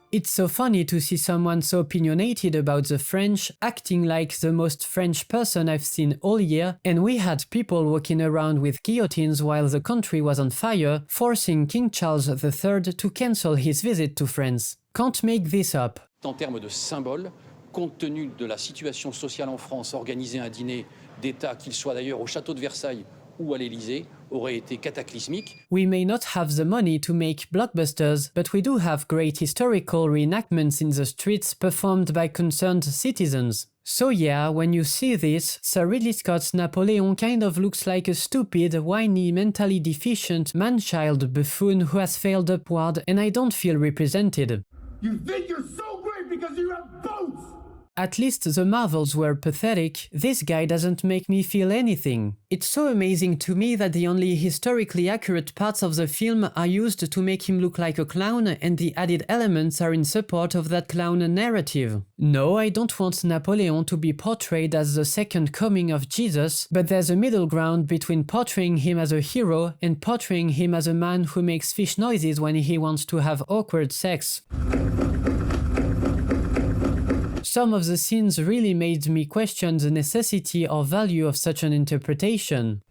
It's so funny to see someone so opinionated about the French acting like the most French person I've seen all year, and we had people walking around with guillotines while the country was on fire, forcing King Charles III to cancel his visit to France. Can't make this up. En termes de symbole, compte tenu de la situation sociale en France, organiser un dîner d'État, qu'il soit d'ailleurs au château de Versailles ou à l'Élysée, aurait été cataclysmique. We may not have the money to make blockbusters, but we do have great historical reenactments in the streets performed by concerned citizens. So yeah, when you see this, Sir Ridley Scott's Napoleon kind of looks like a stupid, whiny, mentally deficient, man-child buffoon who has failed upward, and I don't feel represented. You think you're so great because you have boats! At least the Marvels were pathetic, this guy doesn't make me feel anything. It's so amazing to me that the only historically accurate parts of the film are used to make him look like a clown, and the added elements are in support of that clown narrative. No, I don't want Napoleon to be portrayed as the second coming of Jesus, but there's a middle ground between portraying him as a hero and portraying him as a man who makes fish noises when he wants to have awkward sex. Some of the scenes really made me question the necessity or value of such an interpretation.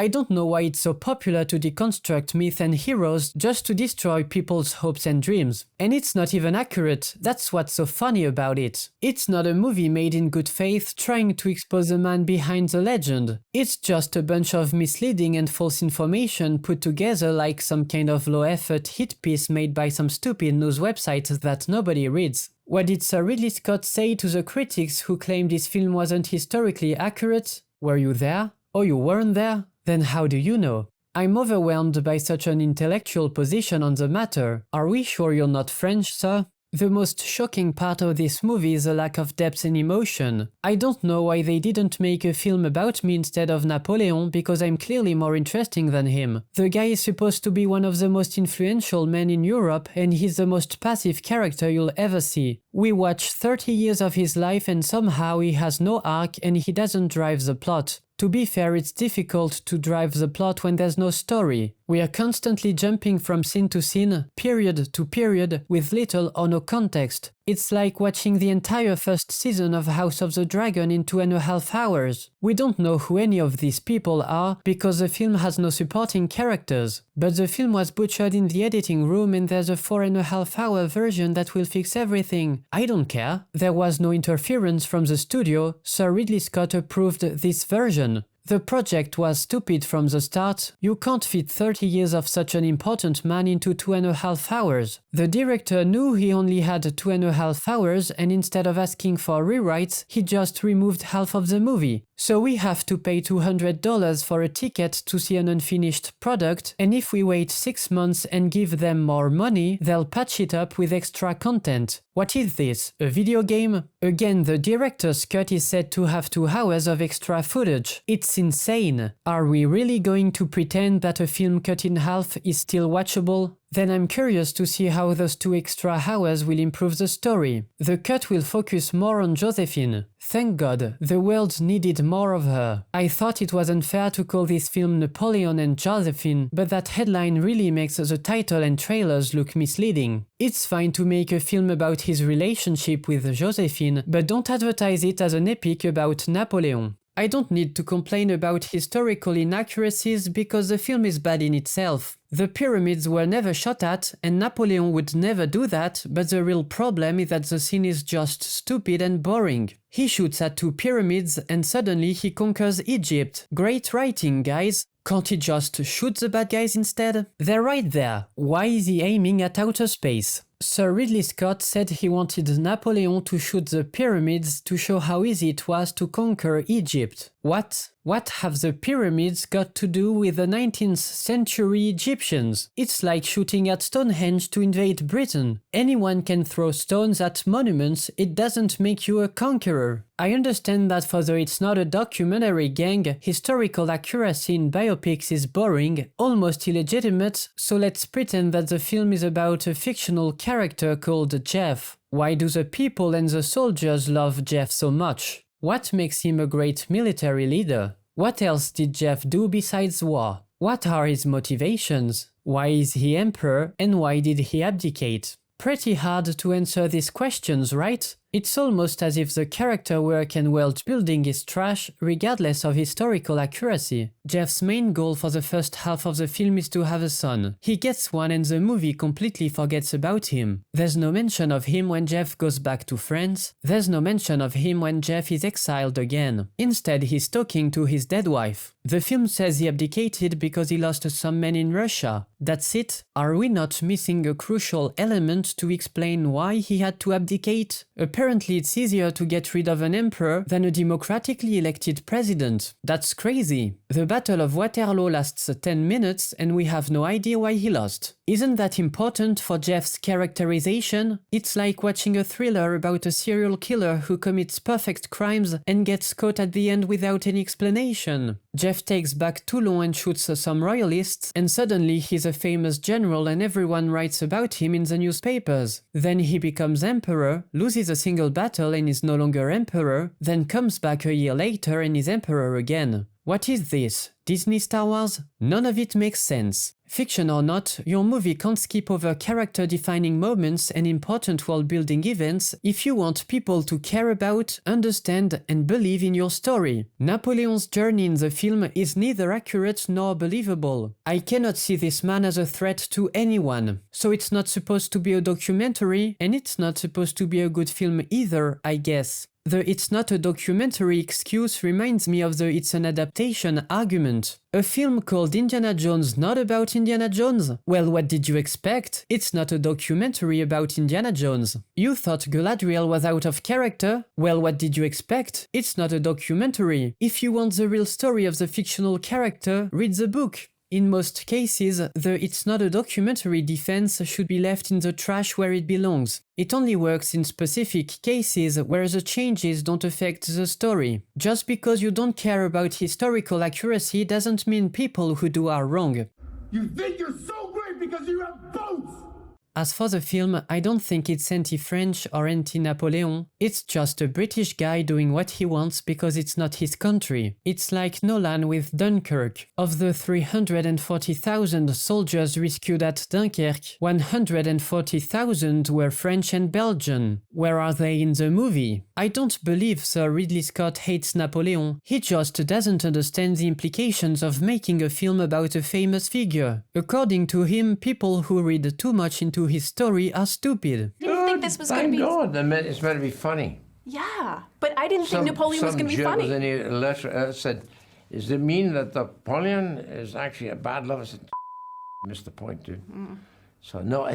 I don't know why it's so popular to deconstruct myth and heroes just to destroy people's hopes and dreams. And it's not even accurate, that's what's so funny about it. It's not a movie made in good faith trying to expose the man behind the legend. It's just a bunch of misleading and false information put together like some kind of low-effort hit piece made by some stupid news website that nobody reads. What did Sir Ridley Scott say to the critics who claimed this film wasn't historically accurate? Were you there? Or you weren't there? Then how do you know? I'm overwhelmed by such an intellectual position on the matter. Are we sure you're not French, sir? The most shocking part of this movie is the lack of depth and emotion. I don't know why they didn't make a film about me instead of Napoleon, because I'm clearly more interesting than him. The guy is supposed to be one of the most influential men in Europe, and he's the most passive character you'll ever see. We watch 30 years of his life and somehow he has no arc and he doesn't drive the plot. To be fair, it's difficult to drive the plot when there's no story. We are constantly jumping from scene to scene, period to period, with little or no context. It's like watching the entire first season of House of the Dragon in 2.5 hours. We don't know who any of these people are because the film has no supporting characters. But the film was butchered in the editing room and there's a 4.5-hour version that will fix everything. I don't care. There was no interference from the studio. Sir Ridley Scott approved this version. The project was stupid from the start. You can't fit 30 years of such an important man into 2.5 hours. The director knew he only had 2.5 hours and instead of asking for rewrites, he just removed half of the movie. So we have to pay $200 for a ticket to see an unfinished product, and if we wait 6 months and give them more money, they'll patch it up with extra content. What is this? A video game? Again, the director's cut is said to have 2 hours of extra footage. It's insane. Are we really going to pretend that a film cut in half is still watchable? Then I'm curious to see how those 2 extra hours will improve the story. The cut will focus more on Josephine. Thank God, the world needed more of her. I thought it was unfair to call this film Napoleon and Josephine, but that headline really makes the title and trailers look misleading. It's fine to make a film about his relationship with Josephine, but don't advertise it as an epic about Napoleon. I don't need to complain about historical inaccuracies because the film is bad in itself. The pyramids were never shot at, and Napoleon would never do that, but the real problem is that the scene is just stupid and boring. He shoots at 2 pyramids and suddenly he conquers Egypt. Great writing, guys. Can't he just shoot the bad guys instead? They're right there. Why is he aiming at outer space? Sir Ridley Scott said he wanted Napoleon to shoot the pyramids to show how easy it was to conquer Egypt. What? What have the pyramids got to do with the 19th century Egyptians? It's like shooting at Stonehenge to invade Britain. Anyone can throw stones at monuments, it doesn't make you a conqueror. I understand that although it's not a documentary gang, historical accuracy in biopics is boring, almost illegitimate, so let's pretend that the film is about a fictional character called Jeff. Why do the people and the soldiers love Jeff so much? What makes him a great military leader? What else did Jeff do besides war? What are his motivations? Why is he emperor and why did he abdicate? Pretty hard to answer these questions, right? It's almost as if the character work and world building is trash, regardless of historical accuracy. Jeff's main goal for the first half of the film is to have a son. He gets one and the movie completely forgets about him. There's no mention of him when Jeff goes back to France. There's no mention of him when Jeff is exiled again. Instead, he's talking to his dead wife. The film says he abdicated because he lost some men in Russia. That's it? Are we not missing a crucial element to explain why he had to abdicate? Apparently it's easier to get rid of an emperor than a democratically elected president. That's crazy. The Battle of Waterloo lasts 10 minutes and we have no idea why he lost. Isn't that important for Jeff's characterization? It's like watching a thriller about a serial killer who commits perfect crimes and gets caught at the end without any explanation. Jeff takes back Toulon and shoots some royalists, and suddenly he's a famous general and everyone writes about him in the newspapers. Then he becomes emperor, loses a single battle and is no longer emperor, then comes back a year later and is emperor again. What is this? Disney Star Wars? None of it makes sense. Fiction or not, your movie can't skip over character-defining moments and important world-building events if you want people to care about, understand, and believe in your story. Napoleon's journey in the film is neither accurate nor believable. I cannot see this man as a threat to anyone. So it's not supposed to be a documentary, and it's not supposed to be a good film either, I guess. The "it's not a documentary" excuse reminds me of the "it's an adaptation" argument. A film called Indiana Jones not about Indiana Jones? Well, what did you expect? It's not a documentary about Indiana Jones. You thought Galadriel was out of character? Well, what did you expect? It's not a documentary. If you want the real story of the fictional character, read the book. In most cases, the "it's not a documentary" defense should be left in the trash where it belongs. It only works in specific cases where the changes don't affect the story. Just because you don't care about historical accuracy doesn't mean people who do are wrong. You think you're so great because you have boats! As for the film, I don't think it's anti-French or anti-Napoleon. It's just a British guy doing what he wants because it's not his country. It's like Nolan with Dunkirk. Of the 340,000 soldiers rescued at Dunkirk, 140,000 were French and Belgian. Where are they in the movie? I don't believe Sir Ridley Scott hates Napoleon. He just doesn't understand the implications of making a film about a famous figure. According to him, people who read too much into his story are stupid. I didn't think this was going to be... Thank God, it's meant to be funny. Yeah, but I didn't think Napoleon was going to be funny. Some in a letter said, does it mean that Napoleon is actually a bad lover? I said, missed the point, dude. So no,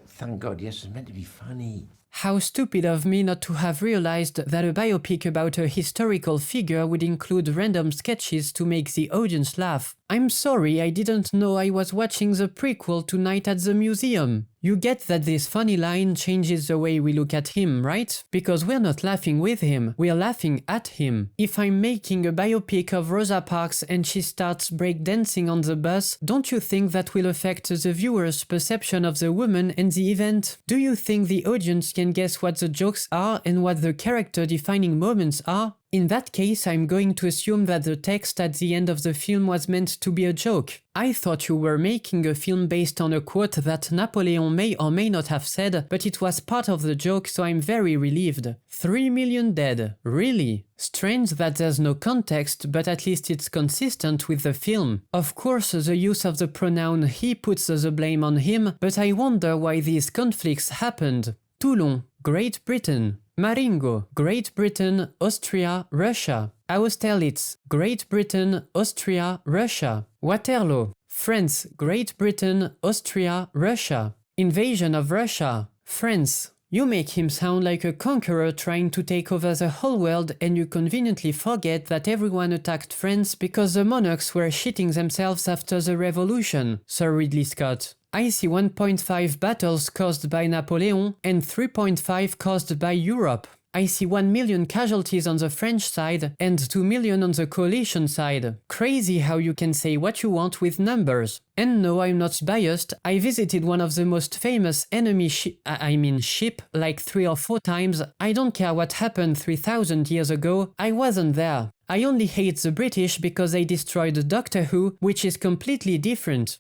thank God, yes, it's meant to be funny. How stupid of me not to have realized that a biopic about a historical figure would include random sketches to make the audience laugh. I'm sorry, I didn't know I was watching the prequel to Night at the Museum. You get that this funny line changes the way we look at him, right? Because we're not laughing with him, we're laughing at him. If I'm making a biopic of Rosa Parks and she starts breakdancing on the bus, don't you think that will affect the viewer's perception of the woman and the event? Do you think the audience can guess what the jokes are and what the character-defining moments are? In that case, I'm going to assume that the text at the end of the film was meant to be a joke. I thought you were making a film based on a quote that Napoleon may or may not have said, but it was part of the joke, so I'm very relieved. 3 million dead. Really? Strange that there's no context, but at least it's consistent with the film. Of course, the use of the pronoun he puts the blame on him, but I wonder why these conflicts happened. Toulon, Great Britain. Marengo, Great Britain, Austria, Russia. Austerlitz, Great Britain, Austria, Russia. Waterloo, France, Great Britain, Austria, Russia. Invasion of Russia, France. You make him sound like a conqueror trying to take over the whole world, and you conveniently forget that everyone attacked France because the monarchs were shitting themselves after the revolution, Sir Ridley Scott. I see 1.5 battles caused by Napoleon and 3.5 caused by Europe. I see 1 million casualties on the French side and 2 million on the coalition side. Crazy how you can say what you want with numbers. And no, I'm not biased. I visited one of the most famous enemy ship like 3 or 4 times. I don't care what happened 3,000 years ago. I wasn't there. I only hate the British because they destroyed Doctor Who, which is completely different.